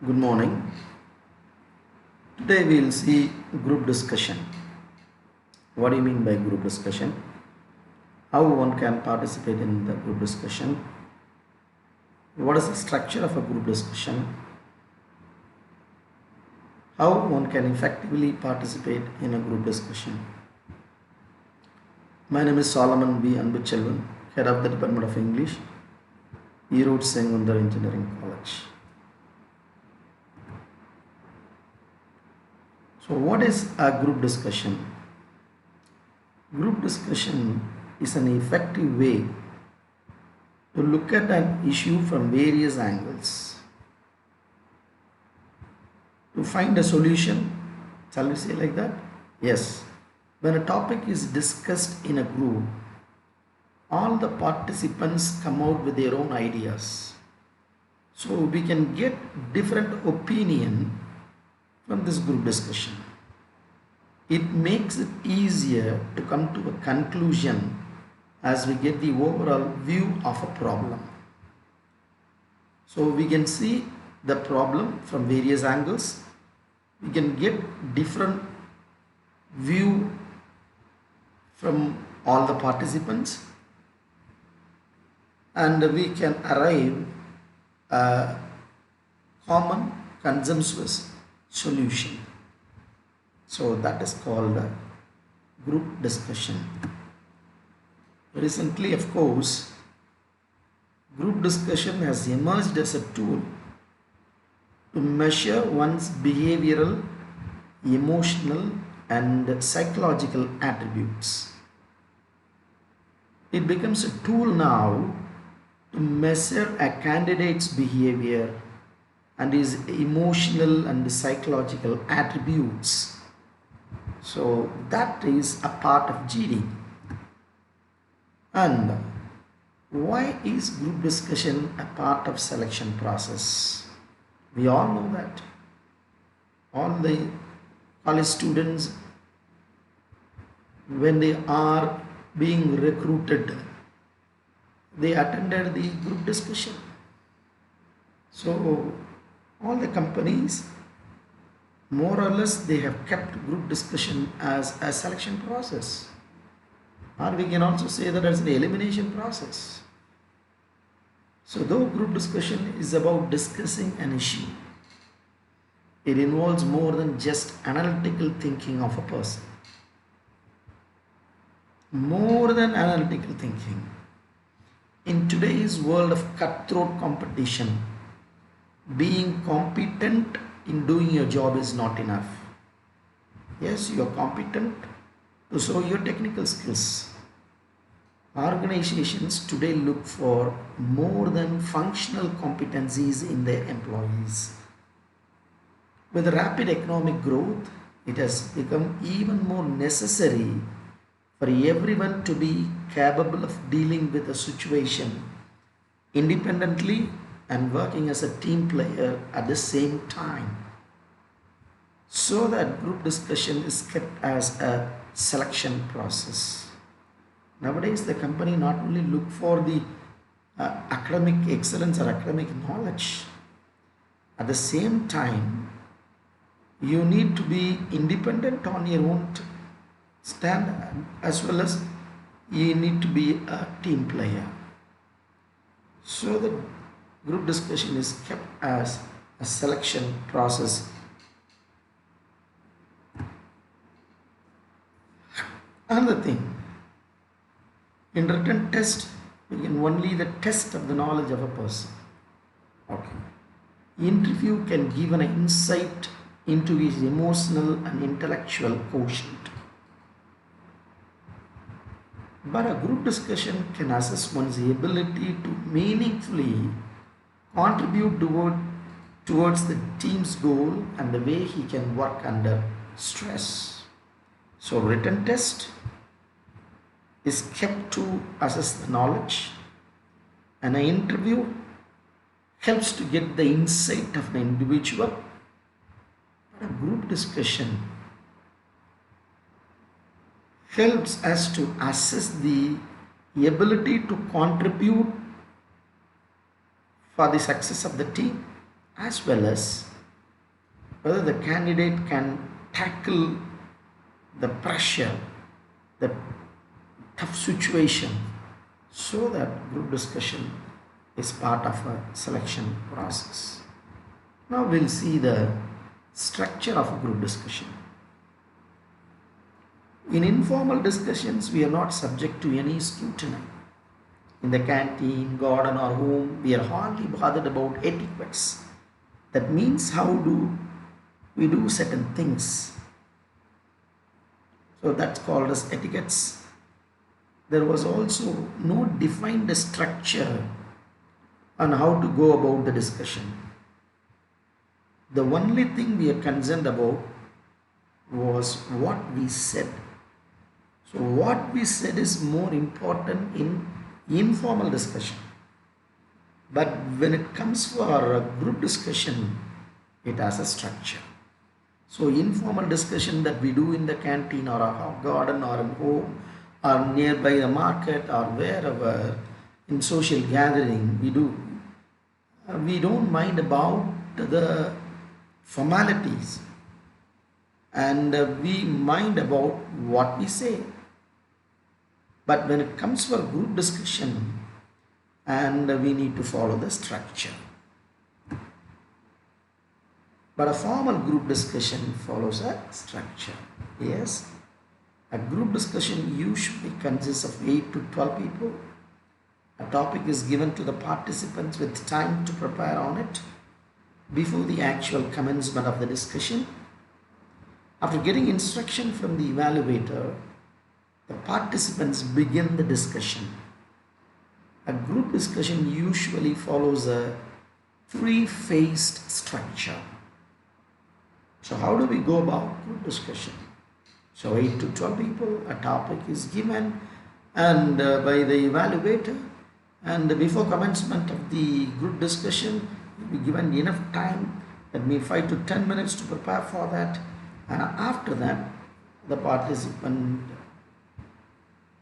Good morning. Today we will see group discussion. What do you mean by group discussion? How one can participate in the group discussion? What is the structure of a group discussion? How one can effectively participate in a group discussion? My name is Solomon B. Anbuchelvan, Head of the Department of English, Erode Engineering College. So what is a group discussion? Group discussion is an effective way to look at an issue from various angles. To find a solution, shall we say like that? Yes. When a topic is discussed in a group, all the participants come out with their own ideas. So we can get different opinion from this group discussion. It makes it easier to come to a conclusion as we get the overall view of a problem. So we can see the problem from various angles. We can get different view from all the participants, and we can arrive a common consensus solution. So that is called a group discussion. Recently, of course, group discussion has emerged as a tool to measure one's behavioral, emotional, and psychological attributes. It becomes a tool now to measure a candidate's behavior and his emotional and psychological attributes. So that is a part of GD. And why is group discussion a part of selection process? We all know that. All the college students, when they are being recruited, they attended the group discussion. So all the companies, more or less, they have kept group discussion as a selection process, or we can also say that as an elimination process. So though group discussion is about discussing an issue, it involves more than just analytical thinking of a person. More than analytical thinking. In today's world of cutthroat competition, being competent in doing your job is not enough. Yes, you are competent to show your technical skills. Organizations today look for more than functional competencies in their employees. With rapid economic growth, it has become even more necessary for everyone to be capable of dealing with a situation independently and working as a team player at the same time. So that group discussion is kept as a selection process. Nowadays, the company not only look for the academic excellence or academic knowledge, at the same time, you need to be independent on your own stand, as well as you need to be a team player. So the group discussion is kept as a selection process. Another thing, in written test, we can only the test of the knowledge of a person. Okay. Interview can give an insight into his emotional and intellectual quotient. But a group discussion can assess one's ability to meaningfully contribute towards the team's goal and the way he can work under stress. So written test is kept to assess the knowledge, and an interview helps to get the insight of an individual. But a group discussion helps us to assess the ability to contribute for the success of the team as well as whether the candidate can tackle the pressure, the tough situation, so that group discussion is part of a selection process. Now we'll see the structure of a group discussion. In informal discussions, we are not subject to any scrutiny. In the canteen, garden, or home, we are hardly bothered about etiquettes. That means how do we do certain things. So that's called as etiquettes. There was also no defined structure on how to go about the discussion. The only thing we are concerned about was what we said. So what we said is more important in informal discussion. But when it comes for a group discussion, it has a structure. So informal discussion that we do in the canteen or a garden or in home or nearby the market or wherever in social gathering we do, we don't mind about the formalities, and we mind about what we say. But when it comes for group discussion, and we need to follow the structure. But a formal group discussion follows a structure. Yes, a group discussion usually consists of 8 to 12 people. A topic is given to the participants with time to prepare on it before the actual commencement of the discussion. After getting instruction from the evaluator, the participants begin the discussion. A group discussion usually follows a three-phased structure. So how do we go about group discussion? So 8 to 12 people, a topic is given and by the evaluator, and before commencement of the group discussion, will be given enough time, that means 5 to 10 minutes to prepare for that, and after that the participant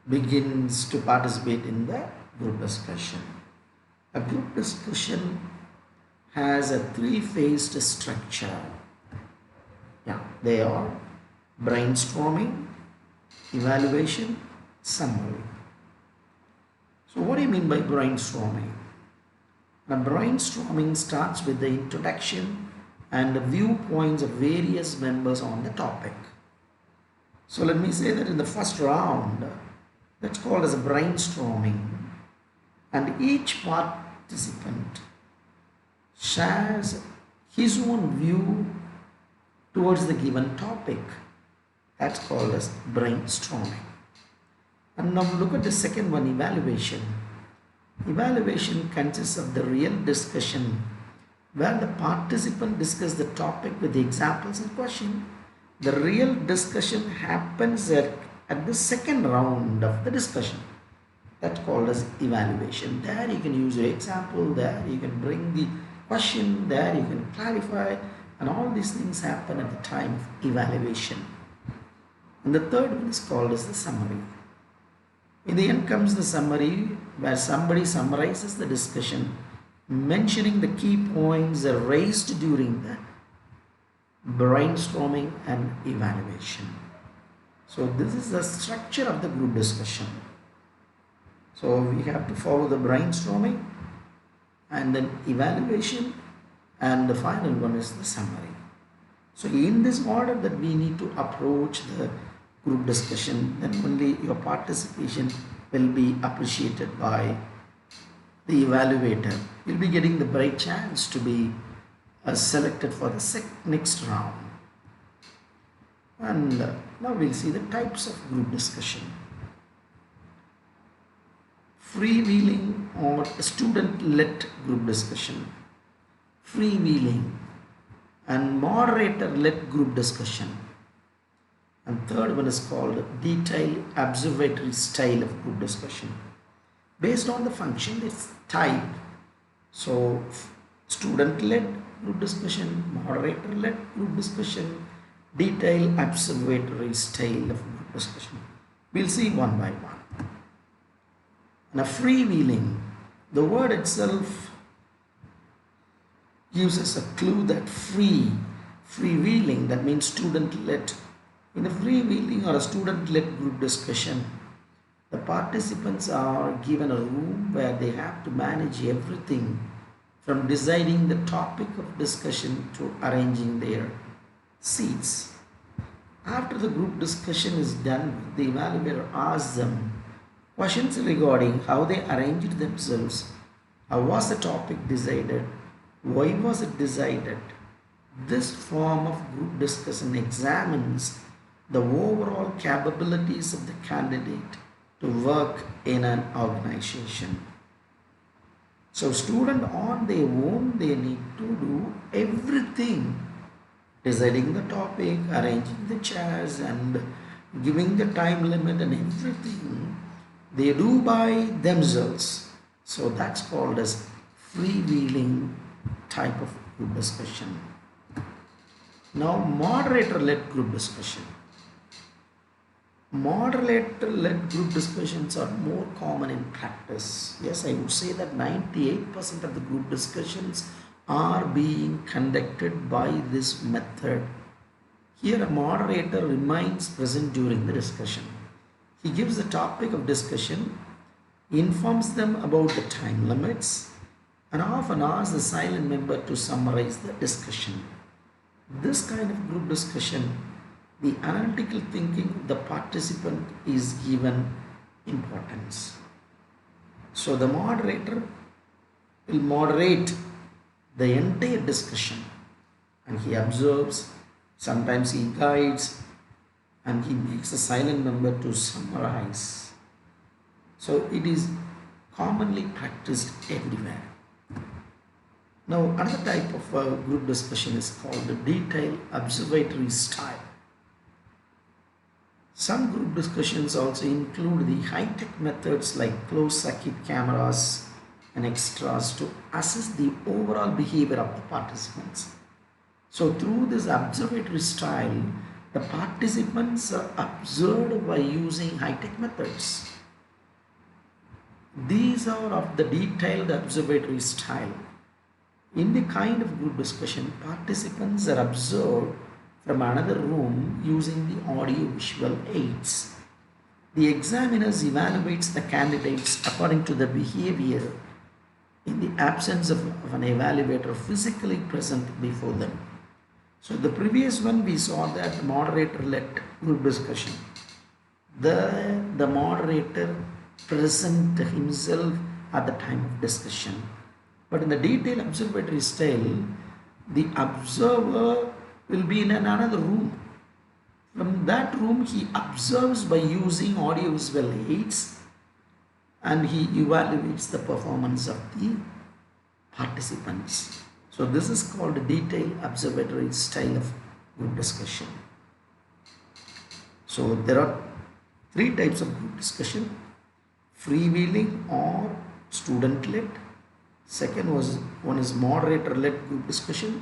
begins to participate in the group discussion. A group discussion has a three-phased structure. Yeah, they are brainstorming, evaluation, summary. So what do you mean by brainstorming? Now, brainstorming starts with the introduction and the viewpoints of various members on the topic. So let me say that in the first round, that's called as a brainstorming, and each participant shares his own view towards the given topic. That's called as brainstorming. And now look at the second one, evaluation. Evaluation consists of the real discussion where the participant discusses the topic with the examples and question. The real discussion happens at the second round of the discussion. That's called as evaluation. There you can use your example, there you can bring the question, there you can clarify, and all these things happen at the time of evaluation. And the third one is called as the summary. In the end comes the summary, where somebody summarizes the discussion, mentioning the key points raised during the brainstorming and evaluation. So this is the structure of the group discussion. So we have to follow the brainstorming and then evaluation, and the final one is the summary. So in this order that we need to approach the group discussion, then only your participation will be appreciated by the evaluator. You'll be getting the bright chance to be selected for the next round. And now we'll see the types of group discussion. Freewheeling or student-led group discussion. Freewheeling and moderator-led group discussion. And third one is called detailed observatory style of group discussion. Based on the function, its type. So student-led group discussion, moderator-led group discussion, detailed observatory style of group discussion. We'll see one by one. Now freewheeling, the word itself gives us a clue that freewheeling, that means student-led. In a freewheeling or a student-led group discussion, the participants are given a room where they have to manage everything from deciding the topic of discussion to arranging their seats. After the group discussion is done, the evaluator asks them questions regarding how they arranged themselves, how was the topic decided, why was it decided. This form of group discussion examines the overall capabilities of the candidate to work in an organization. So student on their own, they need to do everything, deciding the topic, arranging the chairs and giving the time limit and everything they do by themselves. So that's called as freewheeling type of group discussion. Now moderator-led group discussion. Moderator-led group discussions are more common in practice. Yes, I would say that 98% of the group discussions are being conducted by this method. Here a moderator remains present during the discussion. He gives the topic of discussion, informs them about the time limits, and often asks the silent member to summarize the discussion. This kind of group discussion, the analytical thinking of the participant is given importance. So the moderator will moderate the entire discussion and he observes, sometimes he guides, and he makes a silent member to summarize. So it is commonly practiced everywhere. Now another type of group discussion is called the detailed observatory style. Some group discussions also include the high-tech methods like closed-circuit cameras and extras to assess the overall behavior of the participants. So through this observatory style, the participants are observed by using high-tech methods. These are of the detailed observatory style. In the kind of group discussion, participants are observed from another room using the audio-visual aids. The examiners evaluates the candidates according to the behavior in the absence of an evaluator physically present before them. So the previous one we saw that moderator-led group discussion. The moderator present himself at the time of discussion. But in the detailed observatory style, the observer will be in another room. From that room, he observes by using audio-visual aids and he evaluates the performance of the participants. So this is called a detailed observatory style of group discussion. So there are three types of group discussion: freewheeling or student-led. Second one is moderator-led group discussion,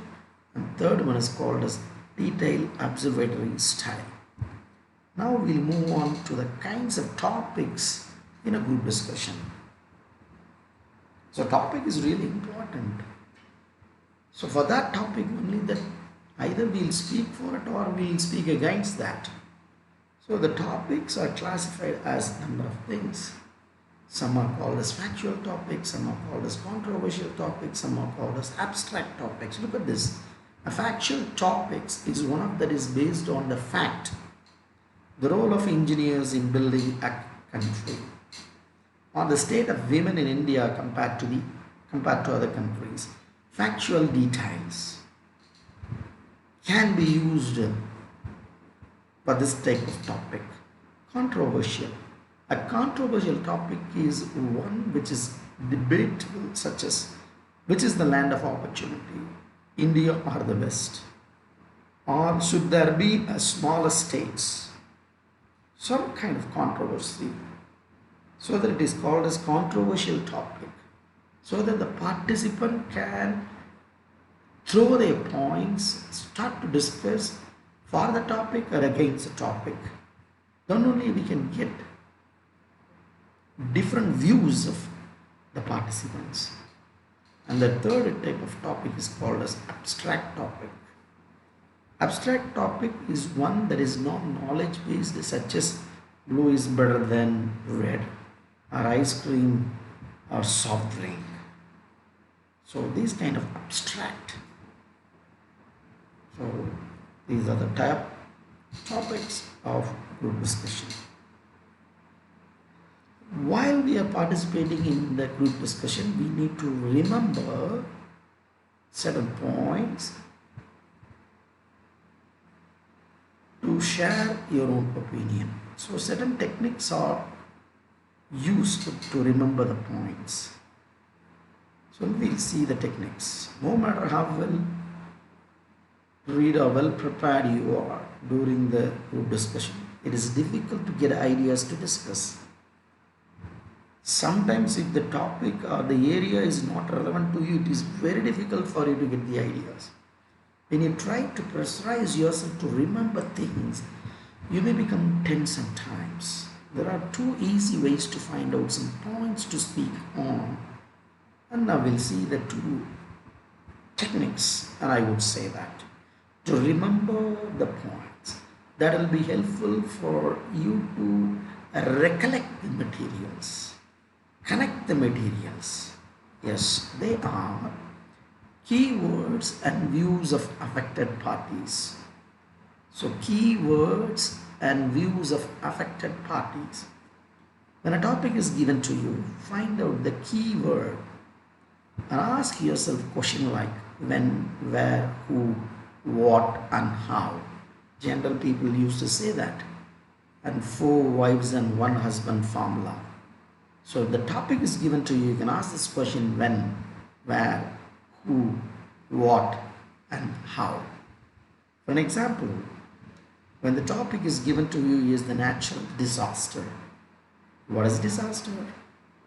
and third one is called as detailed observatory style. Now we'll move on to the kinds of topics in a group discussion. So topic is really important. So for that topic only, that either we'll speak for it or we'll speak against that. So the topics are classified as a number of things. Some are called as factual topics, some are called as controversial topics, some are called as abstract topics. Look at this. A factual topics is one that is based on the fact, the role of engineers in building a country, or the state of women in India compared to other countries. Factual details can be used for this type of topic. Controversial. A controversial topic is one which is debatable, such as which is the land of opportunity, India or the West, or should there be a smaller states, some kind of controversy, so that it is called as controversial topic, so that the participant can throw their points, start to discuss for the topic or against the topic. Then only we can get different views of the participants. And the third type of topic is called as abstract topic. Abstract topic is one that is not knowledge based, such as blue is better than red, or ice cream or soft drink. So these kind of abstract. So these are the topics of group discussion. While we are participating in the group discussion, we need to remember certain points to share your own opinion. So certain techniques are used to remember the points. So we'll see the techniques. No matter how well read or well prepared you are during the group discussion, it is difficult to get ideas to discuss. Sometimes if the topic or the area is not relevant to you, it is very difficult for you to get the ideas. When you try to pressurize yourself to remember things, you may become tense sometimes. There are two easy ways to find out some points to speak on. And now we'll see the two techniques, and I would say that to remember the points, that will be helpful for you to recollect the materials, connect the materials. Yes, they are keywords and views of affected parties. So keywords and views of affected parties. When a topic is given to you, find out the keyword and ask yourself a question like when, where, who, what and how. General people used to say that. And 4 wives and 1 husband formula. So if the topic is given to you, you can ask this question when, where, who, what and how. For an example, when the topic is given to you is the natural disaster. What is disaster?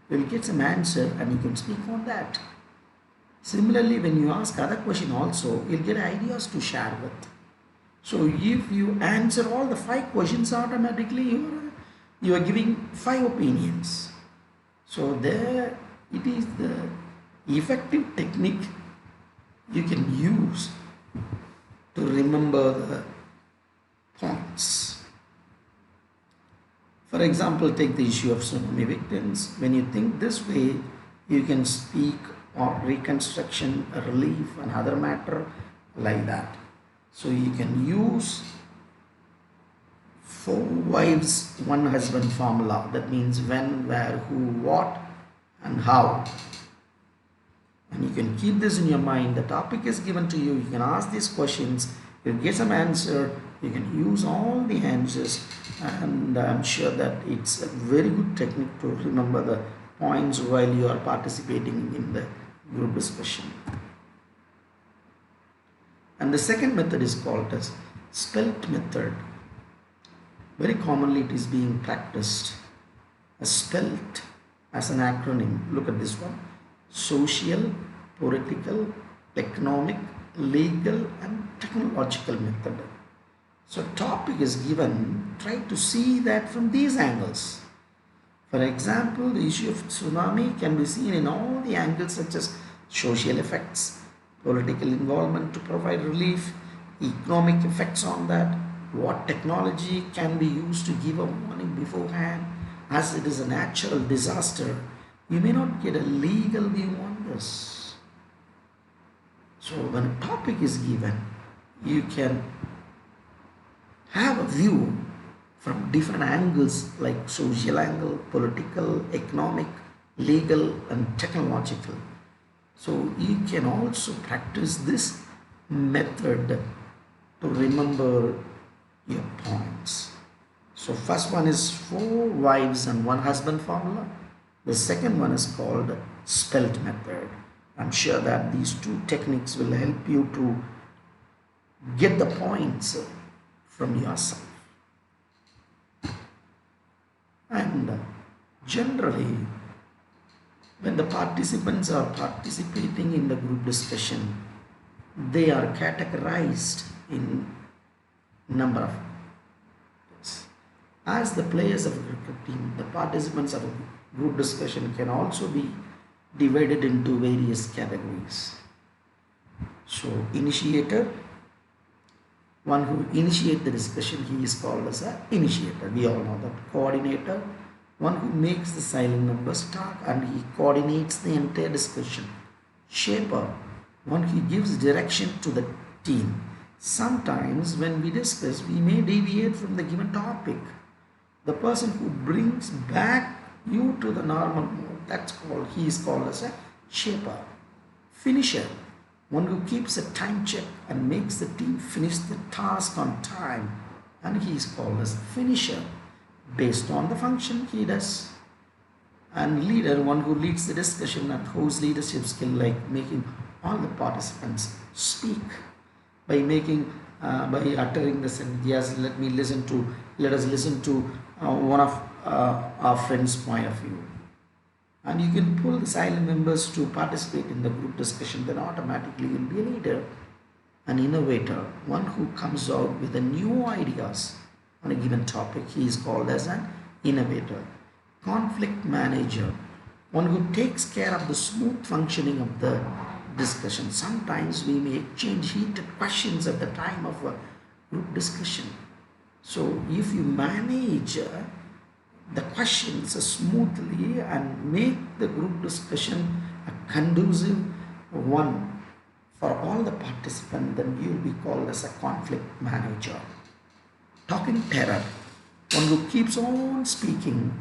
You will get some answer and you can speak on that. Similarly, when you ask other question also, you'll get ideas to share with. So if you answer all the 5 questions, automatically you are giving 5 opinions. So there it is the effective technique you can use to remember the points. For example, take the issue of tsunami victims. When you think this way, you can speak on reconstruction, relief and other matter like that. So you can use 4 wives, 1 husband formula. That means when, where, who, what and how. And you can keep this in your mind. The topic is given to you. You can ask these questions. You'll get some answer. You can use all the answers. And I'm sure that it's a very good technique to remember the points while you are participating in the group discussion. And the second method is called as SPELT method. Very commonly it is being practiced as SPELT as an acronym. Look at this one: social, political, economic, legal and technological method. So topic is given, try to see that from these angles. For example, the issue of tsunami can be seen in all the angles such as social effects, political involvement to provide relief, economic effects on that, what technology can be used to give a warning beforehand, as it is a natural disaster. You may not get a legal view on this. So when a topic is given, you can have a view from different angles like social angle, political, economic, legal and technological. So you can also practice this method to remember your points. So first one is 4 wives and 1 husband formula. The second one is called SPELT method. I'm sure that these 2 techniques will help you to get the points from yourself. And generally, when the participants are participating in the group discussion, they are categorized in number of groups. As the players of a cricket team, the participants of a group discussion can also be divided into various categories. So initiator, one who initiates the discussion, he is called as an initiator. We all know that. Coordinator, one who makes the silent members talk and he coordinates the entire discussion. Shaper, one who gives direction to the team. Sometimes when we discuss, we may deviate from the given topic. The person who brings back you to the normal mode, he is called as a shaper. Finisher, one who keeps a time check and makes the team finish the task on time, and he is called as a finisher based on the function he does. And leader, one who leads the discussion and whose leadership skill like making all the participants speak by uttering the sentence. Yes, let us listen to one of our friends' point of view. And you can pull the silent members to participate in the group discussion, then automatically you'll be a leader. An innovator, one who comes out with the new ideas on a given topic, he is called as an innovator. Conflict manager, one who takes care of the smooth functioning of the discussion. Sometimes we may exchange heated questions at the time of a group discussion. So if you manage the questions smoothly and make the group discussion a conducive one for all the participants, then you will be called as a conflict manager. Talking terror, one who keeps on speaking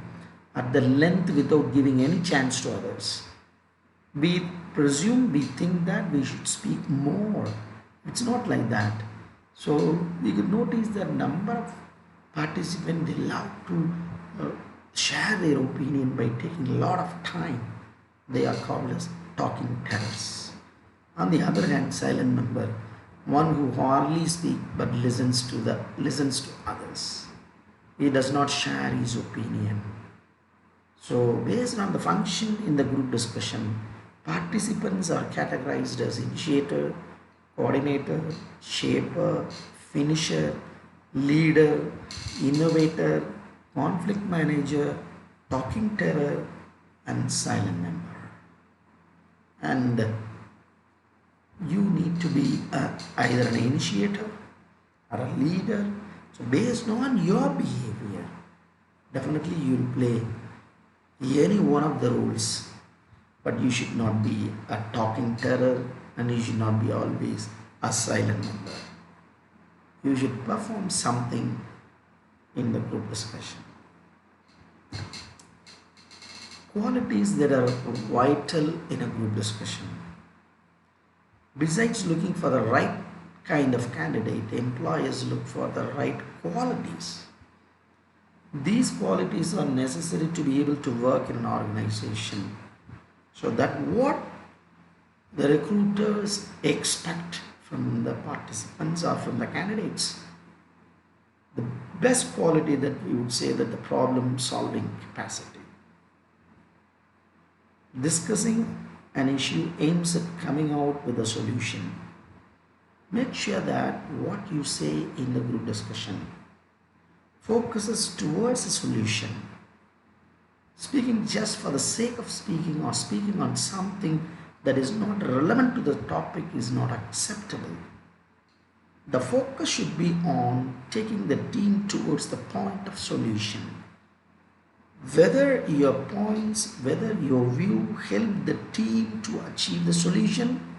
at the length without giving any chance to others. We think that we should speak more. It's not like that. So we could notice that number of participants, they love to share their opinion by taking a lot of time. They are called as talking terrors. On the other hand, silent member, one who hardly speaks but listens to others. He does not share his opinion. So based on the function in the group discussion, participants are categorized as initiator, coordinator, shaper, finisher, leader, innovator, conflict manager, talking terror, and silent member. And you need to be either an initiator or a leader. So based on your behavior, definitely you will play any one of the roles, but you should not be a talking terror and you should not be always a silent member. You should perform something in the group discussion. Qualities that are vital in a group discussion. Besides looking for the right kind of candidate, employers look for the right qualities. These qualities are necessary to be able to work in an organization, so that what the recruiters expect from the participants or from the candidates. The best quality that we would say that the problem solving capacity. Discussing an issue aims at coming out with a solution. Make sure that what you say in the group discussion focuses towards a solution. Speaking just for the sake of speaking or speaking on something that is not relevant to the topic is not acceptable. The focus should be on taking the team towards the point of solution. Whether your view help the team to achieve the solution,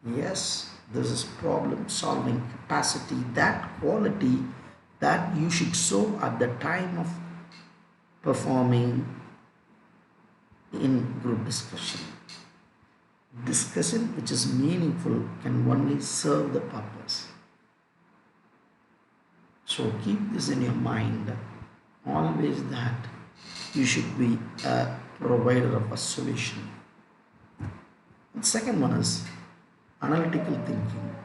yes, this is problem solving capacity, that quality that you should show at the time of performing in group discussion. Discussion which is meaningful can only serve the purpose. So keep this in your mind always, that you should be a provider of a solution. The second one is analytical thinking.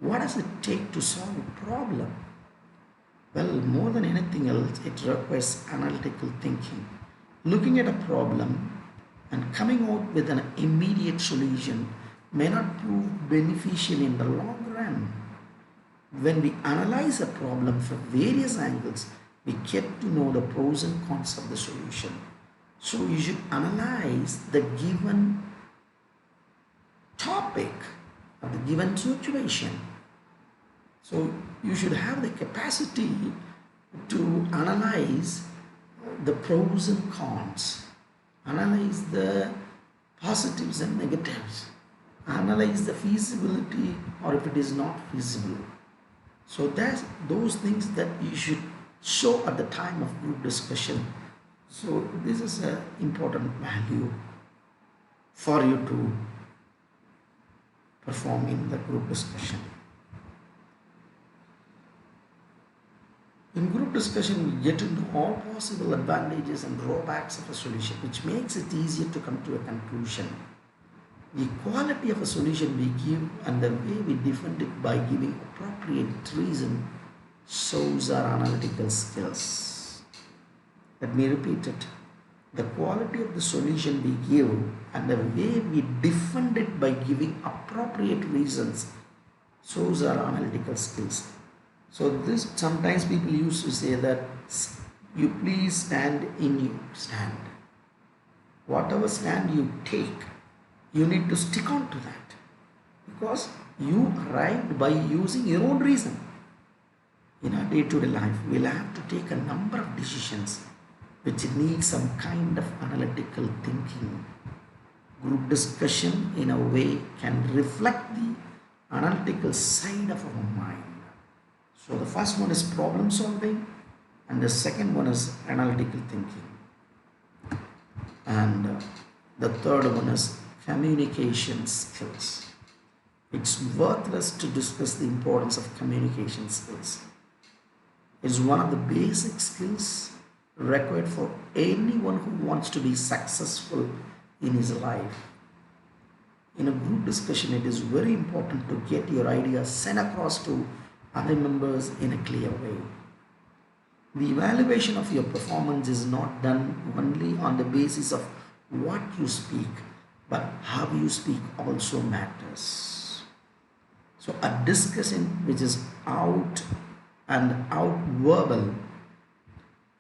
What does it take to solve a problem? Well, more than anything else, it requires analytical thinking. Looking at a problem and coming out with an immediate solution may not prove beneficial in the long run. When we analyze a problem from various angles, we get to know the pros and cons of the solution. So you should analyze the given topic or the given situation. So you should have the capacity to analyze the pros and cons, analyze the positives and negatives, analyze the feasibility or if it is not feasible. So that's those things that you should show at the time of group discussion. So this is an important value for you to perform in the group discussion. In group discussion, we get to know all possible advantages and drawbacks of a solution, which makes it easier to come to a conclusion. The quality of a solution we give and the way we defend it by giving appropriate reason shows our analytical skills. Let me repeat it. The quality of the solution we give and the way we defend it by giving appropriate reasons shows our analytical skills. So this sometimes people used to say that you please stand in your stand. Whatever stand you take, you need to stick on to that because you arrived by using your own reason. In our day-to-day life, we'll have to take a number of decisions which need some kind of analytical thinking. Group discussion in a way can reflect the analytical side of our mind. So the first one is problem solving and the second one is analytical thinking. And the third one is communication skills. It's worthless to discuss the importance of communication skills. It's one of the basic skills required for anyone who wants to be successful in his life. In a group discussion, it is very important to get your ideas sent across to other members in a clear way. The evaluation of your performance is not done only on the basis of what you speak, but how you speak also matters. So a discussion which is out verbal,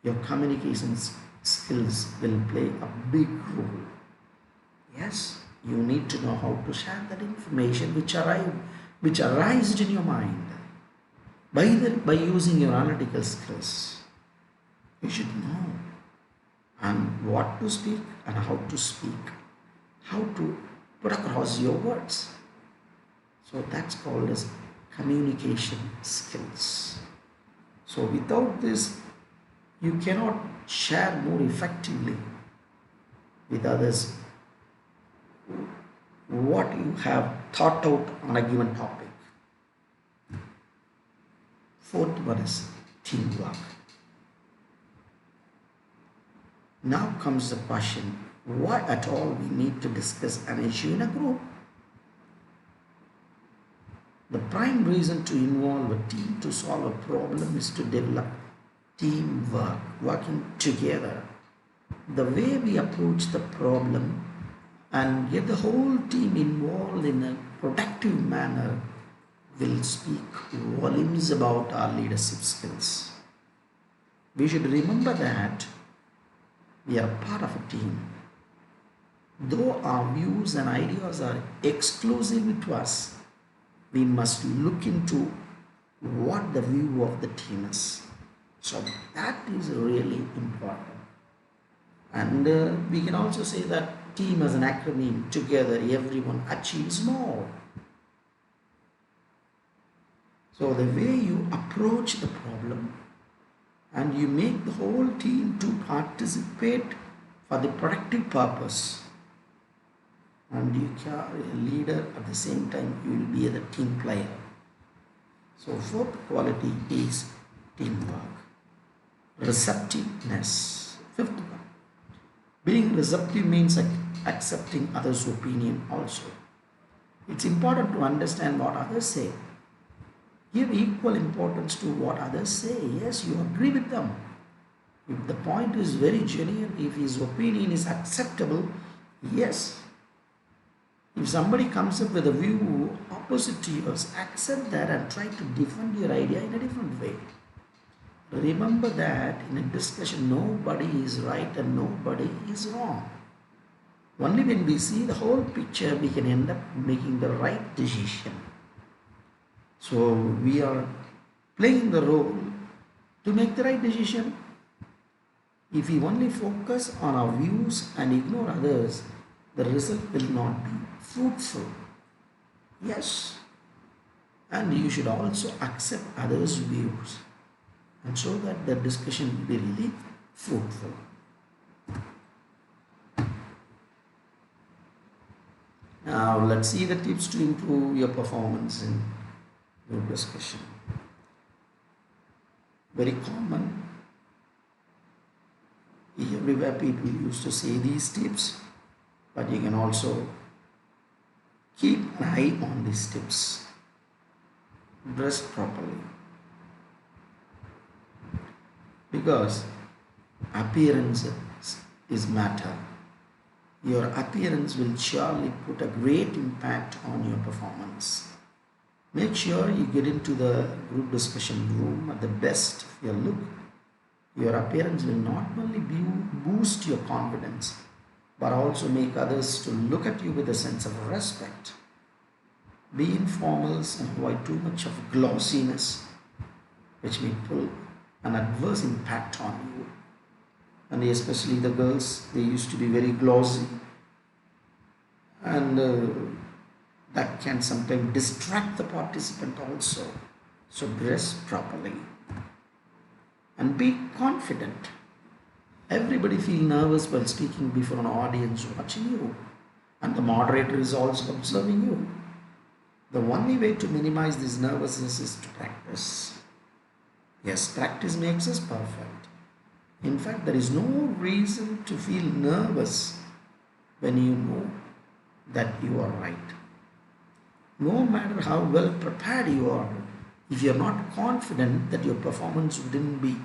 your communication skills will play a big role. Yes, you need to know how to share that information which arised in your mind by using your analytical skills. You should know and what to speak and how to speak, how to put across your words. So that's called as communication skills. So without this, you cannot share more effectively with others what you have thought out on a given topic. Fourth one is teamwork. Now comes the question, why at all we need to discuss an issue in a group? The prime reason to involve a team to solve a problem is to develop teamwork, working together. The way we approach the problem and get the whole team involved in a productive manner will speak volumes about our leadership skills. We should remember that we are part of a team. Though our views and ideas are exclusive to us, we must look into what the view of the team is. So that is really important. And we can also say that team as an acronym, together everyone achieves more. So the way you approach the problem and you make the whole team to participate for the productive purpose, and you are a leader at the same time, you will be a team player. So fourth quality is teamwork. Receptiveness. Fifth one. Being receptive means accepting others' opinion also. It's important to understand what others say. Give equal importance to what others say. Yes, you agree with them. If the point is very genuine, if his opinion is acceptable, yes. If somebody comes up with a view opposite to yours, accept that and try to defend your idea in a different way. Remember that in a discussion, nobody is right and nobody is wrong. Only when we see the whole picture, we can end up making the right decision. So we are playing the role to make the right decision. If we only focus on our views and ignore others, the result will not be fruitful. Yes, and you should also accept others' views, and so that the discussion will be really fruitful. Now let's see the tips to improve your performance in group discussion. Very common. Everywhere people used to say these tips, but you can also keep an eye on these tips. Dress properly, because appearance is matter. Your appearance will surely put a great impact on your performance. Make sure you get into the group discussion room at the best of your look. Your appearance will not only boost your confidence, but also make others to look at you with a sense of respect. Be informals and avoid too much of glossiness, which may pull an adverse impact on you. And especially the girls, they used to be very glossy, and that can sometimes distract the participant also. So dress properly and be confident. Everybody feel nervous while speaking before an audience watching you, and the moderator is also observing you. The only way to minimize this nervousness is to practice. Yes, practice makes us perfect. In fact, there is no reason to feel nervous when you know that you are right. No matter how well prepared you are, if you are not confident that your performance wouldn't be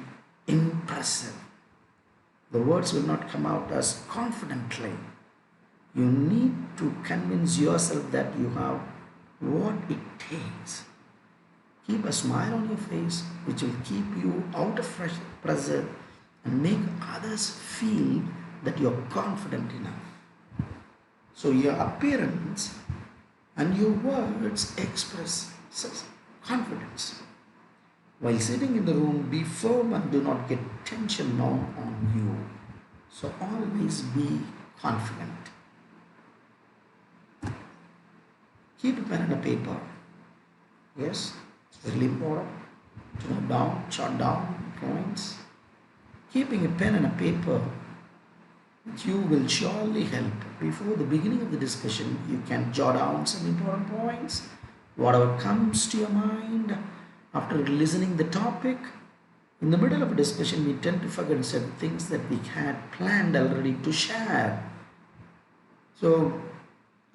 impressive, the words will not come out as confidently. You need to convince yourself that you have what it takes. Keep a smile on your face, which will keep you out of pressure and make others feel that you are confident enough. So your appearance and your words express confidence. While sitting in the room, be firm and do not get tension on you. So always be confident. Keep a pen and a paper. Yes, it's really important to jot down points. Keeping a pen and a paper with you will surely help. Before the beginning of the discussion, you can jot down some important points. Whatever comes to your mind after listening the topic. In the middle of a discussion, we tend to forget certain things that we had planned already to share. So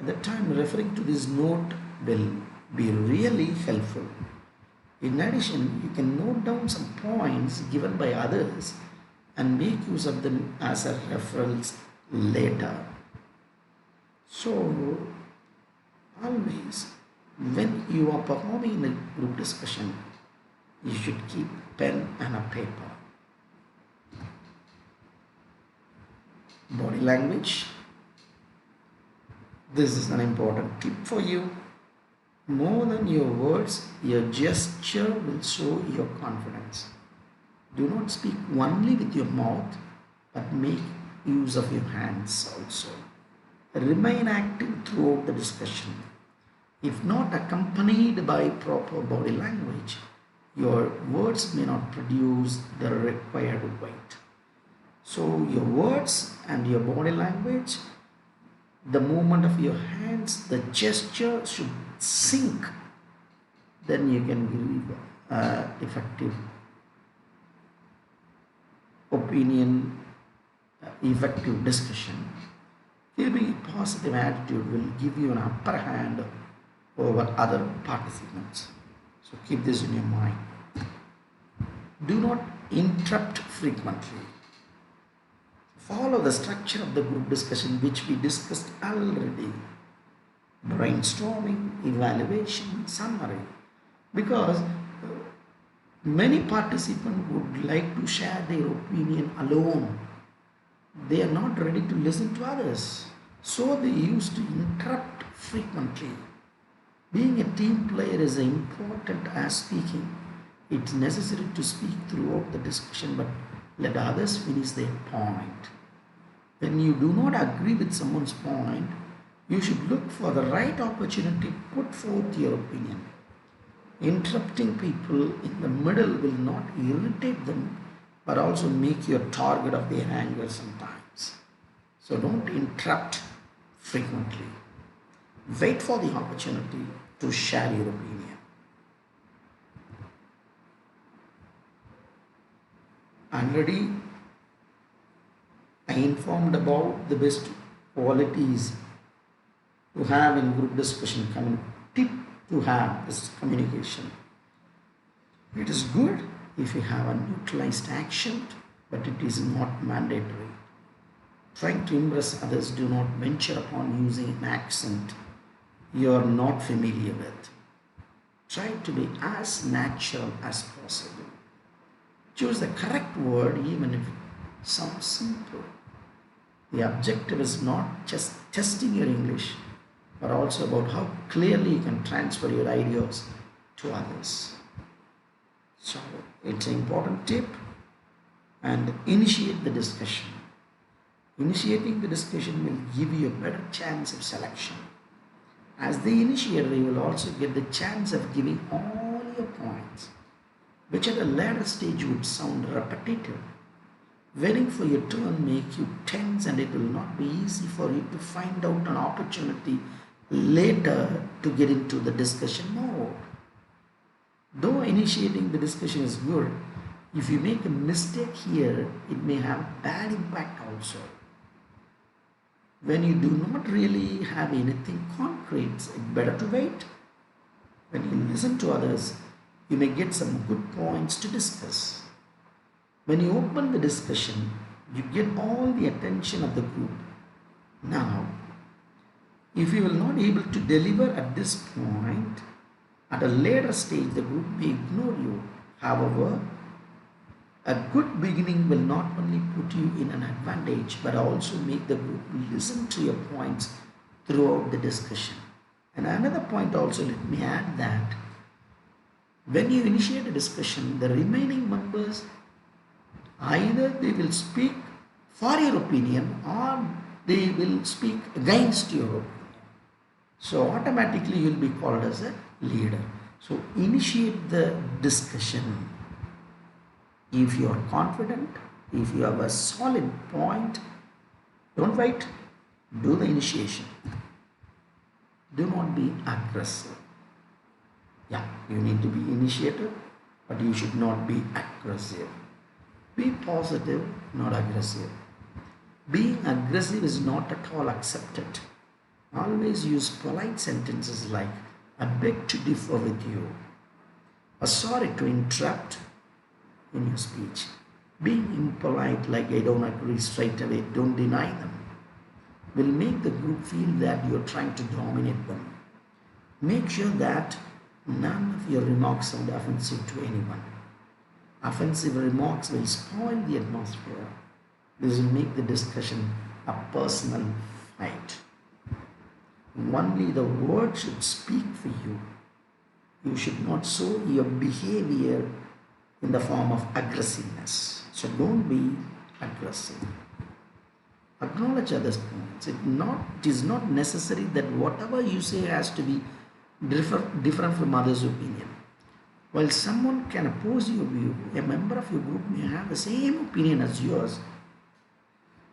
at that time, referring to this note will be really helpful. In addition, you can note down some points given by others and make use of them as a reference later. So, always, when you are performing in a group discussion, you should keep pen and a paper. Body language. This is an important tip for you. More than your words, your gesture will show your confidence. Do not speak only with your mouth, but make use of your hands also. Remain active throughout the discussion. If not accompanied by proper body language, your words may not produce the required weight. So your words and your body language, the movement of your hands, the gesture should sync. Then you can give effective opinion, effective discussion. Keeping a positive attitude will give you an upper hand over other participants. So keep this in your mind. Do not interrupt frequently. Follow the structure of the group discussion which we discussed already. Brainstorming, evaluation, summary. Because Many participants would like to share their opinion alone. They are not ready to listen to others. So they used to interrupt frequently. Being a team player is as important as speaking. It's necessary to speak throughout the discussion but let others finish their point. When you do not agree with someone's point, you should look for the right opportunity to put forth your opinion. Interrupting people in the middle will not irritate them but also make you a target of their anger sometimes. So don't interrupt frequently. Wait for the opportunity to share your opinion. Already I informed about the best qualities to have in group discussion. Tip to have this communication. It is good if you have a neutralized accent, but it is not mandatory. Trying to impress others, do not venture upon using an accent you are not familiar with. Try to be as natural as possible. Choose the correct word even if it sounds simple. The objective is not just testing your English, but also about how clearly you can transfer your ideas to others. So it's an important tip, and initiate the discussion. Initiating the discussion will give you a better chance of selection. As the initiator, you will also get the chance of giving all your points, which at a later stage would sound repetitive. Waiting for your turn makes you tense, and it will not be easy for you to find out an opportunity later to get into the discussion mode. Though initiating the discussion is good, if you make a mistake here, it may have bad impact also. When you do not really have anything concrete, it's better to wait. When you listen to others, you may get some good points to discuss. When you open the discussion, you get all the attention of the group. Now, if you will not able to deliver at this point, at a later stage the group may ignore you. However, a good beginning will not only put you in an advantage but also make the group listen to your points throughout the discussion. And another point also, let me add that when you initiate a discussion, the remaining members either they will speak for your opinion or they will speak against your opinion. So automatically you will be called as a leader. So initiate the discussion. If you are confident, if you have a solid point, don't wait, do the initiation. Do not be aggressive. Yeah, you need to be initiative, but you should not be aggressive. Be positive, not aggressive. Being aggressive is not at all accepted. Always use polite sentences like, I beg to differ with you, or sorry to interrupt in your speech. Being impolite like I don't agree straight away, don't deny them, will make the group feel that you're trying to dominate them. Make sure that none of your remarks sound offensive to anyone. Offensive remarks will spoil the atmosphere. This will make the discussion a personal fight. Only the word should speak for you. You should not show your behavior in the form of aggressiveness. So don't be aggressive. Acknowledge others' points. It is not necessary that whatever you say has to be different from others' opinion. While someone can oppose your view, a member of your group may have the same opinion as yours.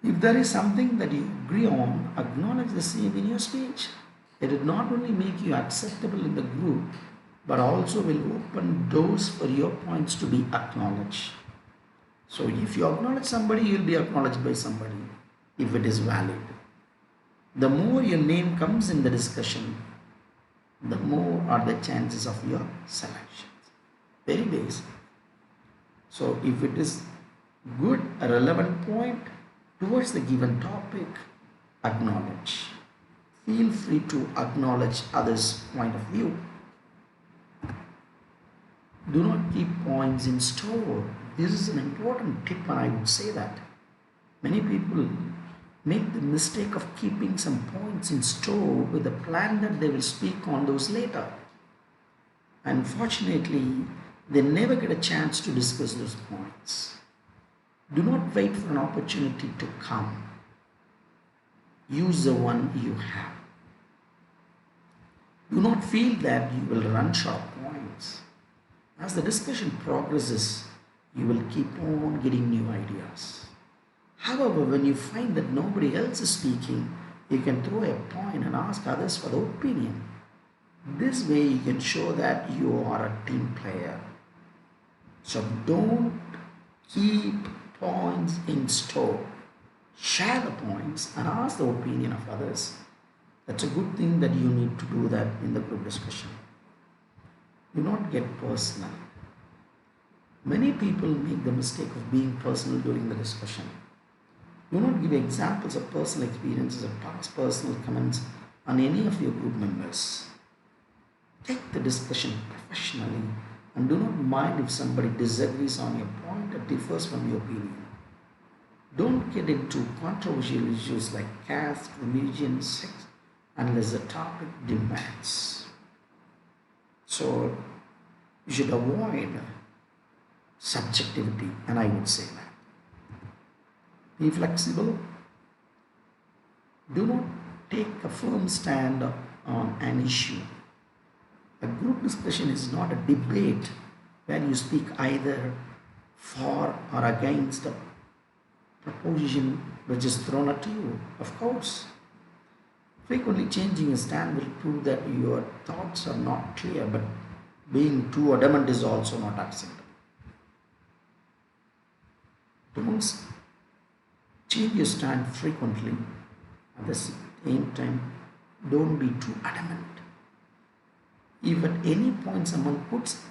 If there is something that you agree on, acknowledge the same in your speech. It will not only make you acceptable in the group, but also will open doors for your points to be acknowledged. So if you acknowledge somebody, you will be acknowledged by somebody if it is valid. The more your name comes in the discussion, the more are the chances of your selection. Very basic. So if it is good, a relevant point towards the given topic, acknowledge. Feel free to acknowledge others' point of view. Do not keep points in store. This is an important tip, and I would say that many people make the mistake of keeping some points in store with the plan that they will speak on those later. Unfortunately, they never get a chance to discuss those points. Do not wait for an opportunity to come. Use the one you have. Do not feel that you will run short of points. As the discussion progresses, you will keep on getting new ideas. However, when you find that nobody else is speaking, you can throw a point and ask others for the opinion. This way you can show that you are a team player. So don't keep points in store. Share the points and ask the opinion of others. That's a good thing that you need to do that in the group discussion. Do not get personal. Many people make the mistake of being personal during the discussion. Do not give examples of personal experiences or past personal comments on any of your group members. Take the discussion professionally and do not mind if somebody disagrees on your point or differs from your opinion. Don't get into controversial issues like caste, religion, sex, unless the topic demands. So you should avoid subjectivity, and I would say that. Be flexible. Do not take a firm stand on an issue. A group discussion is not a debate where you speak either for or against a proposition which is thrown at you. Of course, frequently changing a stand will prove that your thoughts are not clear, but being too adamant is also not acceptable. Don't change your stand frequently. At the same time, don't be too adamant. If at any point someone puts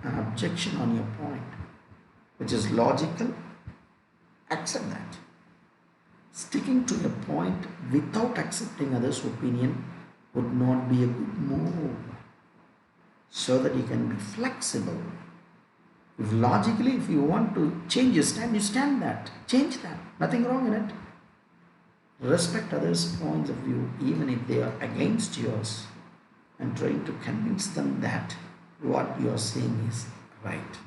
an objection on your point, which is logical, accept that. Sticking to your point without accepting others' opinion would not be a good move. So that you can be flexible. If logically, if you want to change your stand, you stand that. Change that. Nothing wrong in it. Respect others' points of view, even if they are against yours, and trying to convince them that what you are saying is right.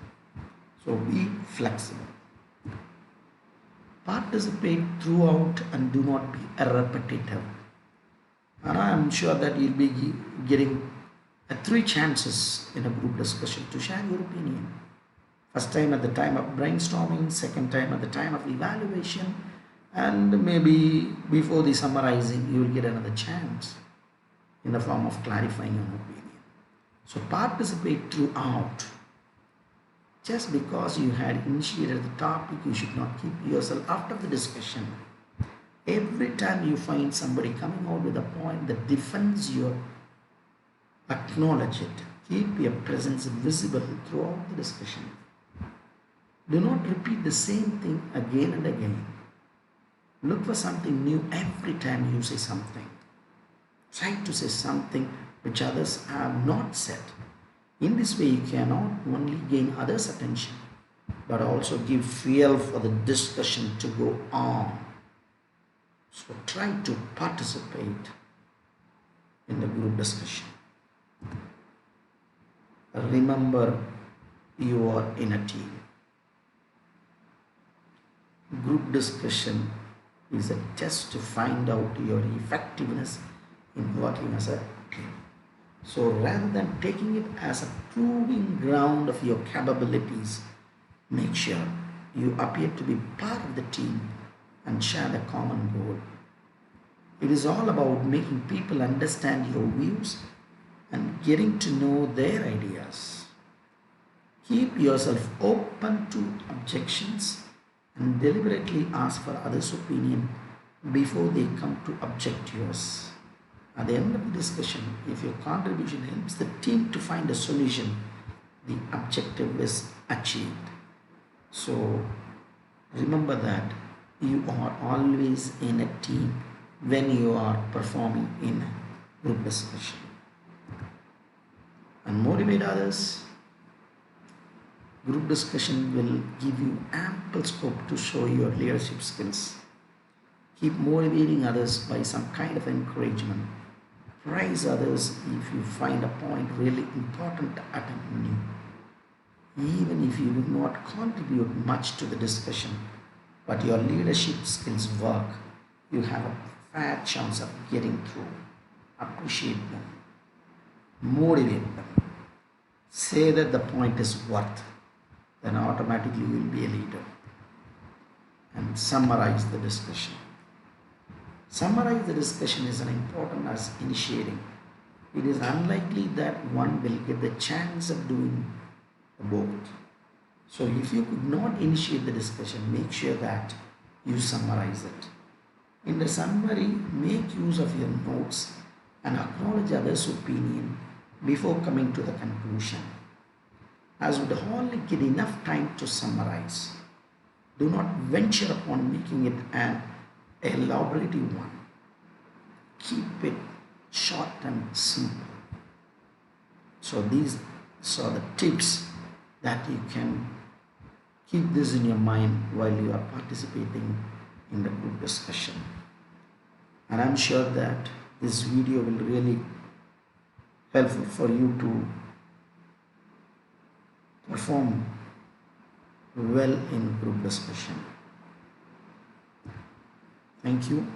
So be flexible. Participate throughout and do not be repetitive. And I am sure that you'll be getting 3 chances in a group discussion to share your opinion. First time at the time of brainstorming, second time at the time of evaluation, and maybe before the summarizing, you will get another chance in the form of clarifying your opinion. So participate throughout. Just because you had initiated the topic, you should not keep yourself out of the discussion. Every time you find somebody coming out with a point that defends your, acknowledge it. Keep your presence visible throughout the discussion. Do not repeat the same thing again and again. Look for something new every time you say something. Try to say something which others have not said. In this way, you can not only gain others' attention, but also give fuel for the discussion to go on. So try to participate in the group discussion. Remember, you are in a team. Group discussion is a test to find out your effectiveness in working as a team. So rather than taking it as a proving ground of your capabilities, make sure you appear to be part of the team and share the common goal. It is all about making people understand your views and getting to know their ideas. Keep yourself open to objections and deliberately ask for others' opinion before they come to object yours. At the end of the discussion, if your contribution helps the team to find a solution, the objective is achieved. So remember that you are always in a team when you are performing in group discussion. And motivate others, Group discussion will give you ample scope to show your leadership skills. Keep motivating others by some kind of encouragement. Praise others if you find a point really important to attend new. Even if you do not contribute much to the discussion, but your leadership skills work, you have a fair chance of getting through. Appreciate them, motivate them, say that the point is worth, then automatically you will be a leader. And summarize the discussion. Summarize the discussion is as important as initiating. It is unlikely that one will get the chance of doing both. So if you could not initiate the discussion, make sure that you summarize it. In the summary, make use of your notes and acknowledge others' opinion before coming to the conclusion. As would hardly get enough time to summarize. Do not venture upon making it an elaborative one. Keep it short and simple. So these are the tips that you can keep this in your mind while you are participating in the group discussion. And I'm sure that this video will really helpful for you to perform well in group discussion. Thank you.